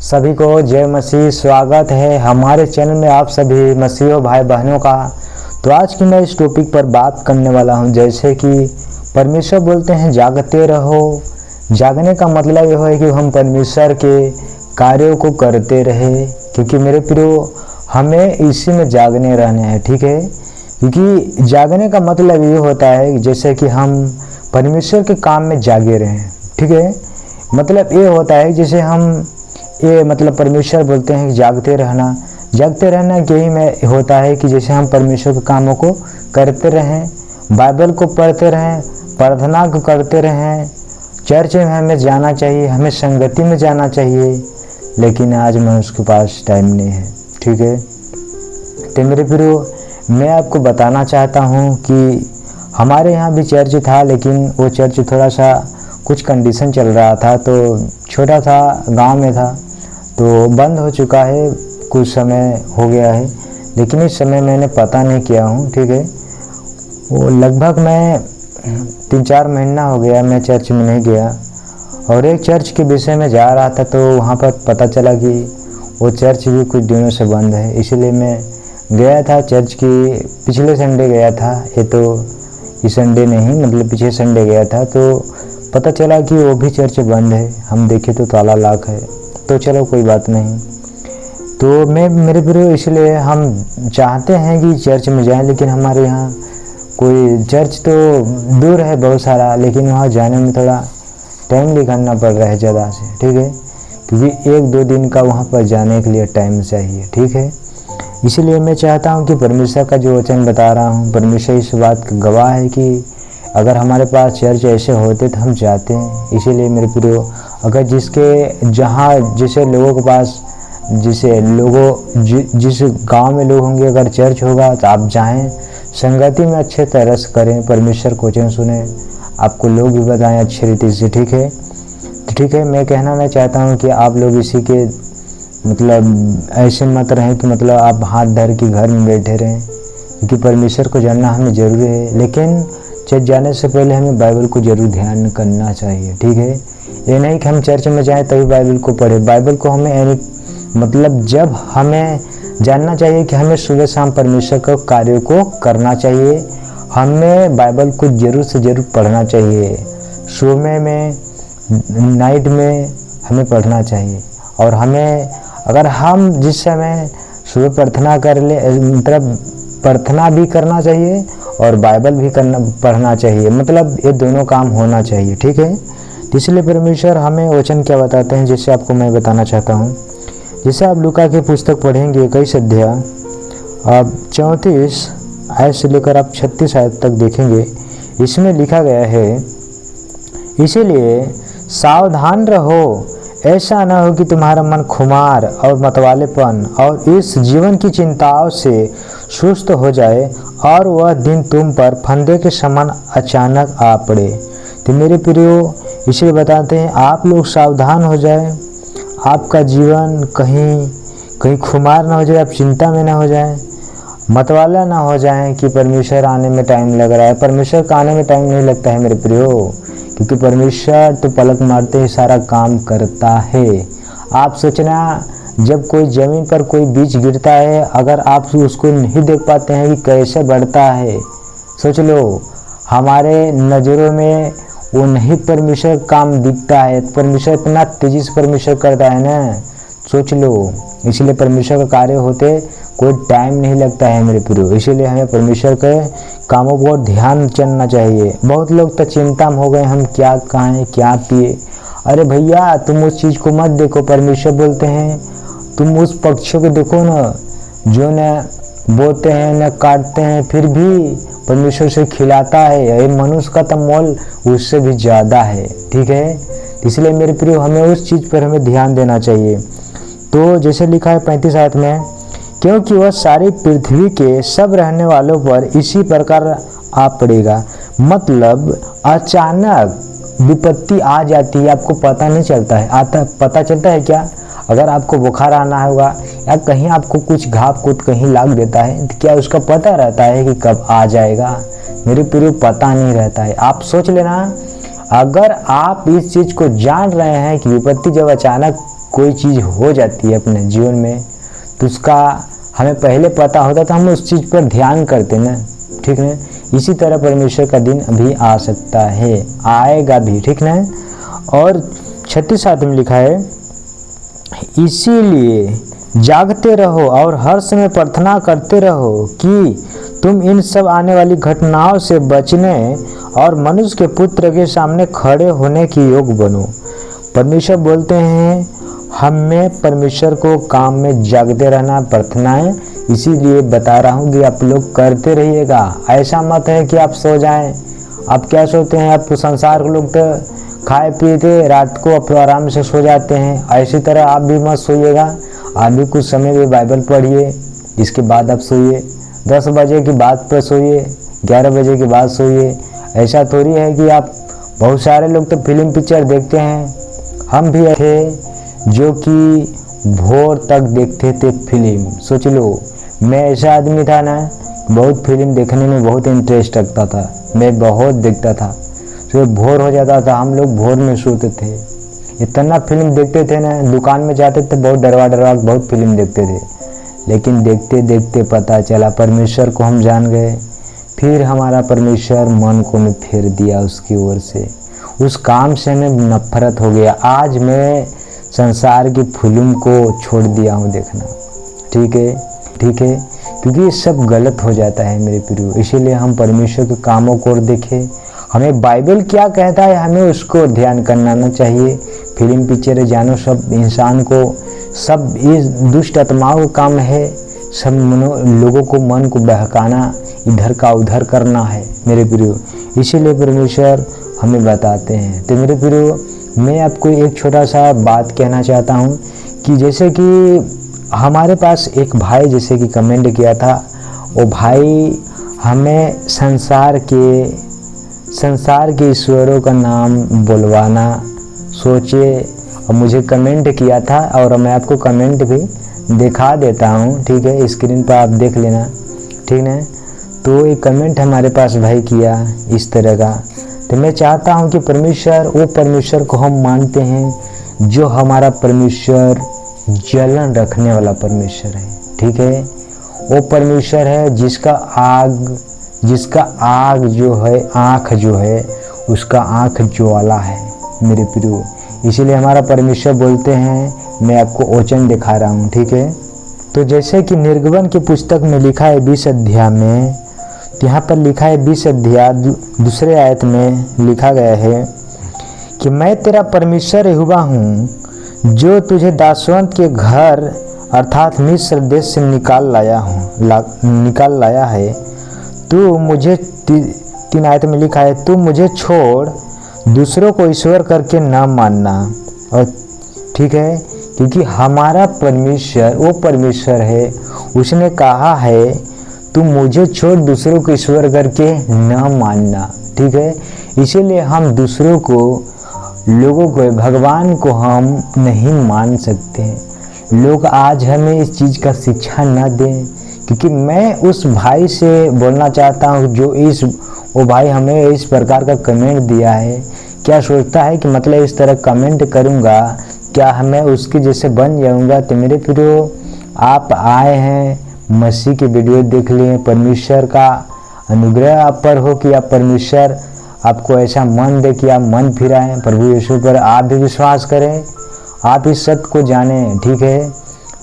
सभी को जय मसीह। स्वागत है हमारे चैनल में आप सभी मसीहों भाई बहनों का। तो आज की मैं इस टॉपिक पर बात करने वाला हूं, जैसे कि परमेश्वर बोलते हैं जागते रहो। जागने का मतलब यह है कि हम परमेश्वर के कार्यों को करते रहे, क्योंकि मेरे प्रियो हमें इसी में जागने रहने हैं, ठीक है। क्योंकि जागने का मतलब ये होता है जैसे कि हम परमेश्वर के काम में जागे रहें, ठीक है। मतलब ये होता है जैसे हम ये मतलब परमेश्वर बोलते हैं कि जागते रहना यही में होता है कि जैसे हम परमेश्वर के कामों को करते रहें, बाइबल को पढ़ते रहें, प्रार्थना को करते रहें, चर्च में हमें जाना चाहिए, हमें संगति में जाना चाहिए। लेकिन आज मनुष्य के पास टाइम नहीं है, ठीक है। तो मेरे प्रियो मैं आपको बताना चाहता हूँ कि हमारे यहाँ भी चर्च था, लेकिन वो चर्च थोड़ा सा कुछ कंडीशन चल रहा था, तो छोटा था, गांव में था, तो बंद हो चुका है, कुछ समय हो गया है। लेकिन इस समय मैंने पता नहीं किया हूँ, ठीक है। वो लगभग मैं 3-4 महीना हो गया मैं चर्च में नहीं गया, और एक चर्च के विषय में जा रहा था, तो वहाँ पर पता चला कि वो चर्च भी कुछ दिनों से बंद है। इसलिए मैं गया था चर्च की, पिछले संडे गया था, ये तो इस संडे नहीं, मतलब पिछले संडे गया था, तो पता चला कि वो भी चर्च बंद है। हम देखे तो ताला लॉक है, तो चलो कोई बात नहीं। तो मेरे प्रियो इसलिए हम चाहते हैं कि चर्च में जाएं, लेकिन हमारे यहाँ कोई चर्च तो दूर है बहुत सारा, लेकिन वहाँ जाने में थोड़ा टाइम निकालना पड़ रहा है ज़्यादा से, ठीक है। क्योंकि 1-2 दिन का वहाँ पर जाने के लिए टाइम चाहिए, ठीक है। इसलिए मैं चाहता हूँ कि परमेश्वर का जो वचन बता रहा हूँ, परमेश्वर इस बात का गवाह है कि अगर हमारे पास चर्च ऐसे होते तो हम जाते हैं। इसीलिए मेरे प्रियो अगर जिसे लोगों के पास जिस गांव में लोग होंगे, अगर चर्च होगा तो आप जाएं, संगति में अच्छे तरह से करें, परमेश्वर को वचन सुने, आपको लोग भी बताएं अच्छी रीति से, ठीक है। तो ठीक है, मैं कहना चाहता हूँ कि आप लोग इसी के मतलब ऐसे मत रहें कि मतलब आप हाथ धर के घर में बैठे रहें, क्योंकि परमेश्वर को जानना हमें ज़रूरी है। लेकिन चर्च जाने से पहले हमें बाइबल को जरूर ध्यान करना चाहिए, ठीक है। ये नहीं कि हम चर्च में जाएं तभी बाइबल को पढ़ें। बाइबल को हमें मतलब जब हमें जानना चाहिए कि हमें सुबह शाम परमेश्वर के कार्यों को करना चाहिए, हमें बाइबल को जरूर से जरूर पढ़ना चाहिए। सुबह में, नाइट में हमें पढ़ना चाहिए। और हमें अगर हम जिस समय सुबह प्रार्थना कर ले, मतलब प्रार्थना भी करना चाहिए और बाइबल भी पढ़ना चाहिए, मतलब ये दोनों काम होना चाहिए, ठीक है। इसलिए परमेश्वर हमें वचन क्या बताते हैं, जिससे आपको मैं बताना चाहता हूँ। जैसे आप लूका की पुस्तक पढ़ेंगे 21 अध्याय, आप 34 आयत से लेकर आप 36 आयत तक देखेंगे, इसमें लिखा गया है, इसीलिए सावधान रहो, ऐसा न हो कि तुम्हारा मन खुमार और मतवालेपन और इस जीवन की चिंताओं से सुस्त हो जाए और वह दिन तुम पर फंदे के समान अचानक आ पड़े। तो मेरे प्रियो इसे बताते हैं, आप लोग सावधान हो जाए, आपका जीवन कहीं खुमार ना हो जाए, आप चिंता में ना हो जाए, मतवाला ना हो जाए कि परमेश्वर आने में टाइम लग रहा है। परमेश्वर का आने में टाइम नहीं लगता है मेरे प्रियो, क्योंकि परमेश्वर तो पलक मारते ही सारा काम करता है। आप सोचना, जब कोई ज़मीन पर कोई बीज गिरता है, अगर आप उसको नहीं देख पाते हैं कि कैसे बढ़ता है, सोच लो, हमारे नज़रों में वो नहीं परमेश्वर काम दिखता है। परमेश्वर इतना तेज़ी से परमेश्वर करता है ना, सोच लो। इसलिए परमेश्वर का कार्य होते कोई टाइम नहीं लगता है मेरे प्रियो। इसीलिए हमें परमेश्वर के कामों को ध्यान चलना चाहिए। बहुत लोग तो चिंता में हो गए, हम क्या खाएं क्या पिए। अरे भैया, तुम उस चीज़ को मत देखो। परमेश्वर बोलते हैं तुम उस पक्षियों को देखो ना, जो न बोते हैं न काटते हैं, फिर भी परमेश्वर से खिलाता है। ये मनुष्य का तो मोल उससे भी ज़्यादा है, ठीक है। इसलिए मेरे प्रियो हमें उस चीज़ पर हमें ध्यान देना चाहिए। तो जैसे लिखा है 35 आयत में, क्योंकि वह सारी पृथ्वी के सब रहने वालों पर इसी प्रकार आ पड़ेगा। मतलब अचानक विपत्ति आ जाती है, आपको पता नहीं चलता है। पता चलता है क्या? अगर आपको बुखार आना होगा या कहीं आपको कुछ घाव कूद कहीं लाग देता है, तो क्या उसका पता रहता है कि कब आ जाएगा? मेरे प्रियो पता नहीं रहता है। आप सोच लेना, अगर आप इस चीज़ को जान रहे हैं कि विपत्ति जब अचानक कोई चीज़ हो जाती है अपने जीवन में तो उसका हमें पहले पता होता तो हम उस चीज़ पर ध्यान करते ना, ठीक है। इसी तरह परमेश्वर का दिन अभी आ सकता है, आएगा भी, ठीक ना। और 36 में लिखा है, इसीलिए जागते रहो और हर समय प्रार्थना करते रहो कि तुम इन सब आने वाली घटनाओं से बचने और मनुष्य के पुत्र के सामने खड़े होने की योग बनो। परमेश्वर बोलते हैं हमें परमेश्वर को काम में जागते रहना, प्रार्थनाएं, इसीलिए बता रहा हूँ कि आप लोग करते रहिएगा। ऐसा मत है कि आप सो जाएं। आप क्या सोते हैं, आप संसार के लोग तो खाए पी के रात को आप आराम से सो जाते हैं, ऐसी तरह आप भी मत सोइएगा। आप भी कुछ समय भी बाइबल पढ़िए, इसके बाद आप सोइए। 10 बजे की बात पर सोइए, 11 बजे के बाद सोइए। ऐसा थोड़ी है कि आप, बहुत सारे लोग तो फिल्म पिक्चर देखते हैं, हम भी थे जो कि भोर तक देखते थे फिल्म। सोच लो, मैं ऐसा आदमी था ना, बहुत फिल्म देखने में बहुत इंटरेस्ट रखता था, मैं बहुत देखता था, तो भोर हो जाता था, हम लोग भोर में सोते थे, इतना फिल्म देखते थे ना, दुकान में जाते थे बहुत डरवा बहुत फिल्म देखते थे। लेकिन देखते देखते पता चला परमेश्वर को हम जान गए, फिर हमारा परमेश्वर मन को में फेर दिया उसकी ओर से, उस काम से हमें नफरत हो गया। आज मैं संसार की फिल्म को छोड़ दिया हूँ देखना, ठीक है, ठीक है, क्योंकि ये सब गलत हो जाता है मेरे प्रियो। इसीलिए हम परमेश्वर के कामों को देखें, हमें बाइबल क्या कहता है हमें उसको ध्यान करना चाहिए। फिल्म पिक्चर जानो सब इंसान को, सब इस दुष्ट आत्माओं का काम है, सब लोगों को मन को बहकाना, इधर का उधर करना है मेरे प्रियो। इसीलिए परमेश्वर हमें बताते हैं। तो मेरे प्रियो, मैं आपको एक छोटा सा बात कहना चाहता हूँ कि जैसे कि हमारे पास एक भाई जैसे कि कमेंट किया था, वो भाई हमें संसार के ईश्वरों का नाम बुलवाना सोचे, और मुझे कमेंट किया था, और मैं आपको कमेंट भी दिखा देता हूँ, ठीक है, स्क्रीन पर आप देख लेना, ठीक है। तो एक कमेंट हमारे पास भाई किया इस तरह का। तो मैं चाहता हूं कि परमेश्वर, वो परमेश्वर को हम मानते हैं जो हमारा परमेश्वर जलन रखने वाला परमेश्वर है, ठीक है। वो परमेश्वर है जिसका आग जो है, आँख जो है, उसका आँख ज्वाला है मेरे प्रियो। इसीलिए हमारा परमेश्वर बोलते हैं, मैं आपको वचन दिखा रहा हूँ, ठीक है। तो जैसे कि निर्गमन की पुस्तक में लिखा है 20 अध्याय में, यहाँ पर लिखा है 20 अध्याय 2 आयत में लिखा गया है कि मैं तेरा परमेश्वर यहोवा हूँ जो तुझे दासवंत के घर अर्थात मिस्र देश से निकाल लाया है। तू मुझे 3 आयत में लिखा है, तू मुझे छोड़ दूसरों को ईश्वर करके न मानना। और ठीक है, क्योंकि हमारा परमेश्वर वो परमेश्वर है, उसने कहा है तू मुझे छोड़ दूसरों को ईश्वर करके न मानना, ठीक है। इसीलिए हम दूसरों को, लोगों को, भगवान को हम नहीं मान सकते। लोग आज हमें इस चीज़ का शिक्षा न दें, क्योंकि मैं उस भाई से बोलना चाहता हूँ जो वो भाई हमें इस प्रकार का कमेंट दिया है। क्या सोचता है कि मतलब इस तरह कमेंट करूँगा क्या हमें उसके जैसे बन जाऊँगा? तो मेरे प्रियो, आप आए हैं मसीह की वीडियो देख लिए, परमेश्वर का अनुग्रह आप पर हो कि आप परमेश्वर आपको ऐसा मन दे कि आप मन फिराएं प्रभु यीशु पर, आप भी विश्वास करें, आप इस सत्य को जानें, ठीक है।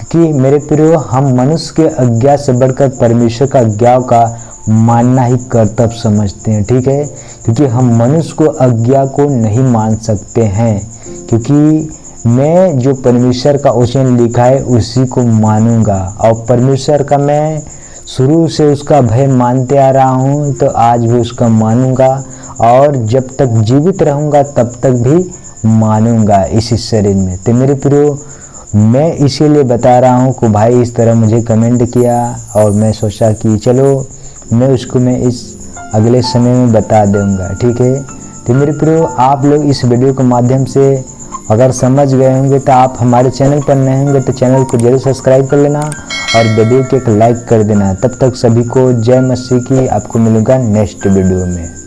क्योंकि मेरे प्रियो, हम मनुष्य के आज्ञा से बढ़कर परमेश्वर का आज्ञा का मानना ही कर्तव्य समझते हैं, ठीक है। क्योंकि हम मनुष्य को आज्ञा को नहीं मान सकते हैं, क्योंकि मैं जो परमेश्वर का वचन लिखा है उसी को मानूंगा, और परमेश्वर का मैं शुरू से उसका भय मानते आ रहा हूँ, तो आज भी उसका मानूंगा, और जब तक जीवित रहूंगा तब तक भी मानूंगा इस शरीर में। तो मेरे प्रियो, मैं इसीलिए बता रहा हूँ कि भाई इस तरह मुझे कमेंट किया, और मैं सोचा कि चलो मैं उसको इस अगले समय में बता दूंगा, ठीक है। तो मेरे प्रियो, आप लोग इस वीडियो के माध्यम से अगर समझ गए होंगे तो आप हमारे चैनल पर नए होंगे तो चैनल को जरूर सब्सक्राइब कर लेना और वीडियो को एक लाइक कर देना। तब तक सभी को जय मसीह की। आपको मिलूंगा नेक्स्ट वीडियो में।